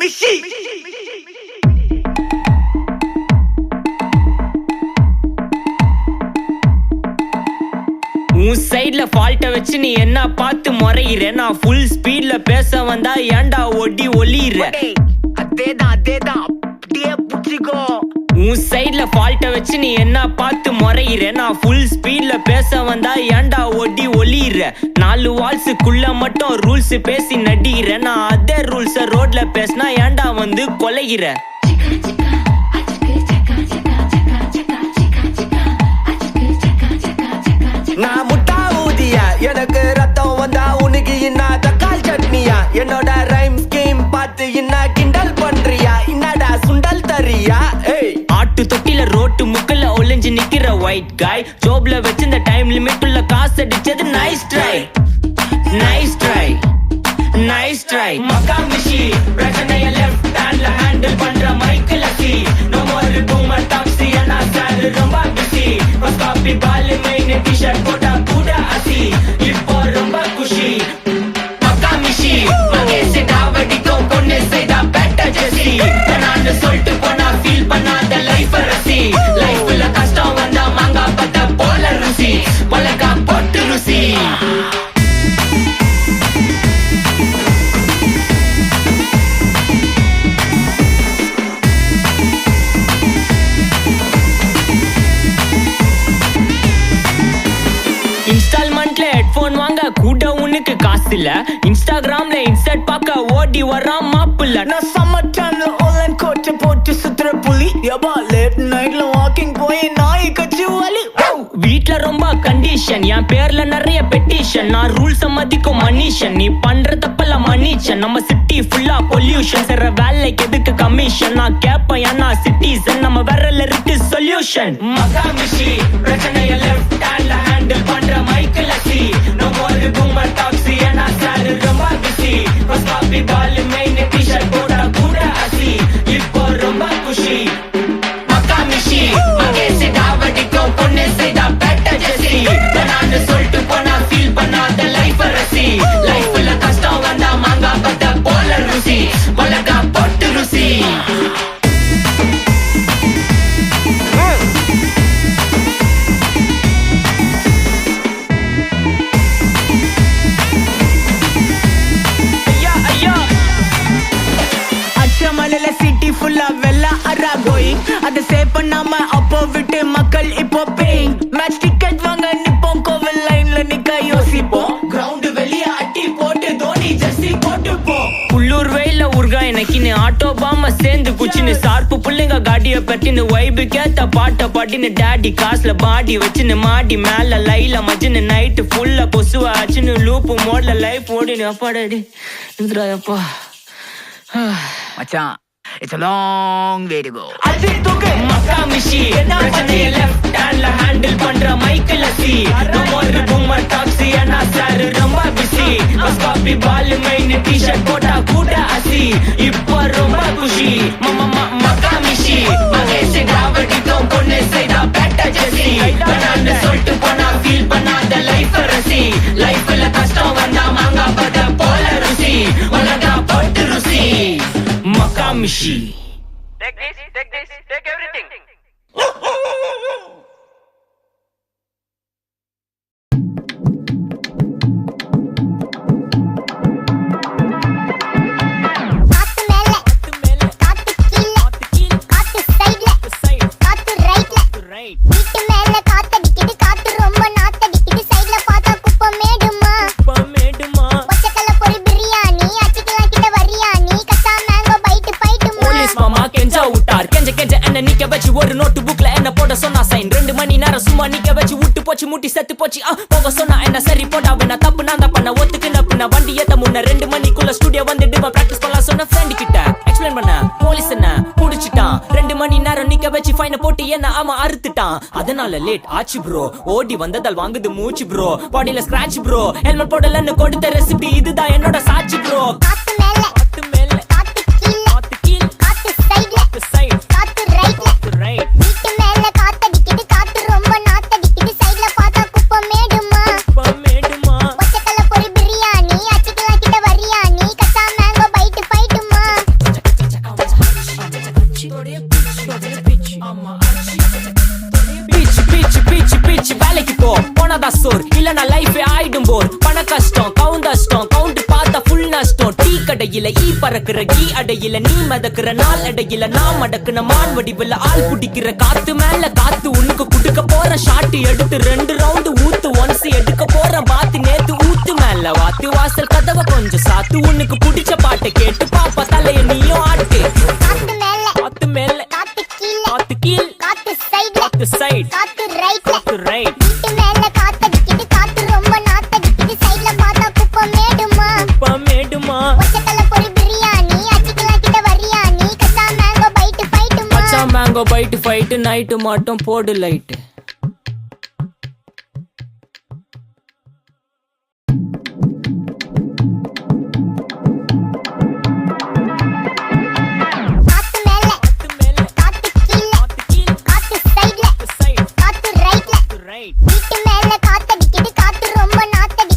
மிஷி. உன் சைட்ல ஃபால்ட்ட வச்சு நீ என்ன பார்த்து முறையிற? நான் ஃபுல் ஸ்பீட்ல பேச வந்தா ஏன்டா ஒடி ஒளியிற? அதேதான் அப்படியே புடிச்சிக்கோ. உன் சைட்ல ஃபால்ட்ட வச்சு நீ என்ன பார்த்து முறையிற? நான் ஃபுல் ஸ்பீட்ல பேச வந்தா ஏன்டா ஒடி ஒளியிற? 4 வால்ஸுக்குள்ள மட்டும் ரூல்ஸ் பேசி நடிகிற. நான் அதே ரூல்ஸ ரோட்ல பேசினா ஏன்டா வந்து கொலைகிற? நான் முட்டா ஊதியா, எனக்கு ரத்தம் வந்தா உனக்கு என்ன தக்காள் சட்னியா? என்னோட ரைம் ஸ்கீம் பார்த்து என்ன கிண்டல் பண்றியா? என்னடா சுண்டல் தரியா? ஆட்டு தொட்டில ரோட்டு முக்கல்ல ஒளிஞ்சு நிக்கிற ஒயிட் காய். ஜோப்ல வச்சிருந்த டைம் லிமிட் உள்ள காசு அடிச்சது nice try, nice try, nice try. மக்கா மிஷி பிரச்சனைய லெஃப்ட் ஹேண்ட்ல ஹேண்டில் பண்ற Michael C. No more boomer taxi அண்ணா சார் ரொம்ப பிஸி. பஸ் காப்பி பால் மெயின் டி-ஷர்ட் போட்டா கூட அசி. இப்போ ரொம்ப குஷி. மக்கா மிஷி மகேஷ் டாவடிக்கும் பொண்ணு செய்தா பெட்டர் ஜெசி. நான் சொல்லிட்டு போனா ஃபீல் பண்ணாத லைஃப் ரசி. லைஃப்ல கஷ்டம் வந்தா மாங்கா பத்த போல ருசி. மிளகா போட்டு ருசி. இன்ஸ்டால்மெண்ட்ல ஹெட்போன் வாங்க கூட உனக்கு காசு இல்ல. இன்ஸ்டாகிராம்ல இன்ஸ்டன்ட் பார்க்க ஓடி வரான் மாப்பிள்ள. நான் சம்மர் டைம்ல ஆன்லைன் கோட்டை போட்டு சுத்துற புலி. எபா லேட் நைட்ல வாக்கிங் போய் நாய் கச்சி வலி. வீட்ல ரொம்ப கண்டிஷன், என் பேர்ல நிறைய பெட்டிஷன். நான் ரூல்ஸ் மதிக்கும் மனுஷன், நீ பண்ற தப்பெல்லாம் மன்னிச்சன். நம்ம சிட்டி ஃபுல்லா பொல்யூஷன், செய்ற வேலைக்கு எதுக்கு கமிஷன்? நான் கேப்பேன் ஏன்னா சிட்டிசன், நம்ம விரல்ல இருக்கு சொல்யூஷன். மக்கா மிஷி பிரச்சனைய லெஃப்ட் ஹேண்ட்ல ஹேண்டில் பண்ற Michael C. No more boomer taxi அண்ணா சார் ரொம்ப பிஸி. பஸ் காப்பி பால் மெயின் டி-ஷர்ட் போட்டா கூட அசி. இப்போ ரொம்ப குஷி. மக்கா மிஷி மகேஷ் டாவடிக்கும் பொண்ணு செய்தா பெட்டர் ஜெசி. நான் சொல்லிட்டு போனா ஃபீல் பண்ணாத லைஃப் ரசி. லைஃப்ல கஷ்டம் வந்தா மாங்கா பத்த போல ருசி. மிளகா போட்டு ருசி. அச்சமலையில சிட்டி ஃபுல்லா வெள்ள அரா கோயிங். அதை சேவ் பண்ணாம அப்போ விட்டு மக்கள் இப்போ பேயிங். மேட்ச் டிக்கெட் வாங்க நிப்போம், கோவில் லைன்ல நிக்க யோசிப்போம். கிரவுண்ட் வெளிய அட்டி போட்டு தோனி ஜெர்சி போட்டு போ. உள்ளூர் வெயில உருகா எனக்குன்னு ஆட்டோ பாம சேர்ந்து குச்சின்னு. சார்பு புள்ளைங்க காடிய பட்டின்னு வைபு கேத்த பாட்ட பாட்டின்னு. டாடி காசுல பாடி வச்சுன்னு மாடி மேல லைல மஜின்னு. நைட்டு ஃபுல்லா கொசுவ ஆச்சுன்னு லூப்பு மோட்ல லைஃப் ஓடினு. அப்பாடாடி இந்திராயப்பா. மச்சான், it's a long way to go. மக்கா மிஷி பிரச்சனைய லெஃப்ட் ஹேண்ட்ல ஹேண்டில் பண்ற Michael C. No more boomer taxi அண்ணா சார் ரொம்ப பிஸி. பஸ் காப்பி பால் மெயின் டி-ஷர்ட் போட்டா கூட அசி. இப்போ ரொம்ப குஷி. மக்கா மிஷி மகேஷ் டாவடிக்கும் பொண்ணு செய்தா பெட்டர் ஜெசி. நான் சொல்லிட்டு போனா ஃபீல் பண்ணாத லைஃப் ரசி. லைஃப்ல கஷ்டம் வந்தா மாங்கா பத்த போல ருசி. மிளகா போட்டு ருசி. மக்கா மிஷி. Take this, take everything. ஒரு நோட்டு புக்ல என்ன போட சொன்னா சைன். 2 மணி நேரம் சும்மா நிக்க வச்சு விட்டு போச்சு முட்டி செத்து போச்சு. போக சொன்னா என்ன சரி போட்டா வேணா தப்பு நான் தான் பண்ண ஒத்துக்குன. பின்ன வண்டி ஏத்த முன்ன 2 மணிக்குள்ள ஸ்டுடியோ வந்துட்டு பிராக்டிஸ் பண்ணலாம் சொன்ன. ஃப்ரெண்ட் கிட்ட எக்ஸ்பிளைன் பண்ண, போலீஸ் என்ன புடிச்சிட்டான். 2 மணி நேரம் நிக்க வச்சு ஃபைனை போட்டு என்ன அவன் அறுத்துட்டான். அதனால லேட் ஆச்சு ப்ரோ. ஓடி வந்ததால் வாங்குது மூச்சு ப்ரோ. பாடியில ஸ்கிராட்ச் ப்ரோ. ஹெல்மெட் போடலன்னு கொடுத்த ரெசிபி இதுதான் என்னோட சாட்சி ப்ரோ. கடையில ஈ பறக்குற கீ அடையில நீ மதக்குற நாள் அடையில நான் மடக்குன மான் வடிவுல ஆள் பிடிக்கிற காத்து மேல காத்து உனக்கு குடுக்க போற ஷாட்டு எடுத்து 2 ரவுண்டு ஊத்து ஒன்ஸ் எடுக்க போற பாத்து நேத்து ஊத்து மேல வாத்து வாசல் கதவை கொஞ்சம் சாத்து உனக்கு பிடிச்ச பாட்டை கேட்டு பாப்பா தலைய நீயும் ஆட்டு காத்து மேல காத்து மேல காத்து கீழ காத்து கீழ் காத்து சைடுல காத்து சைடு காத்து ரைட்ல காத்து ரைட் வீட்டு மேல காத்தடிக்குது காத்து ரொம்ப நாத்தடிக்குது சைடுல பார்த்தா குப்பை மேடுமா மேடுமா ஒச்சக்கல்ல பொரி பிரியாணி அச்சிக்கலாம் கிட்ட வரியாணி கச்சா மேங்கோ பைட் ஃபைட்டுமா பச்சா மேங்கோ பைட் ஃபைட் நைட்டு மட்டும் போடு லைட் காத்து மேல காத்து கீழ காத்து சைடுல காத்து ரைட்ல ரைட் வீட்டு மேல காத்தடிக்குது காத்து ரொம்ப நாத்தடிக்குது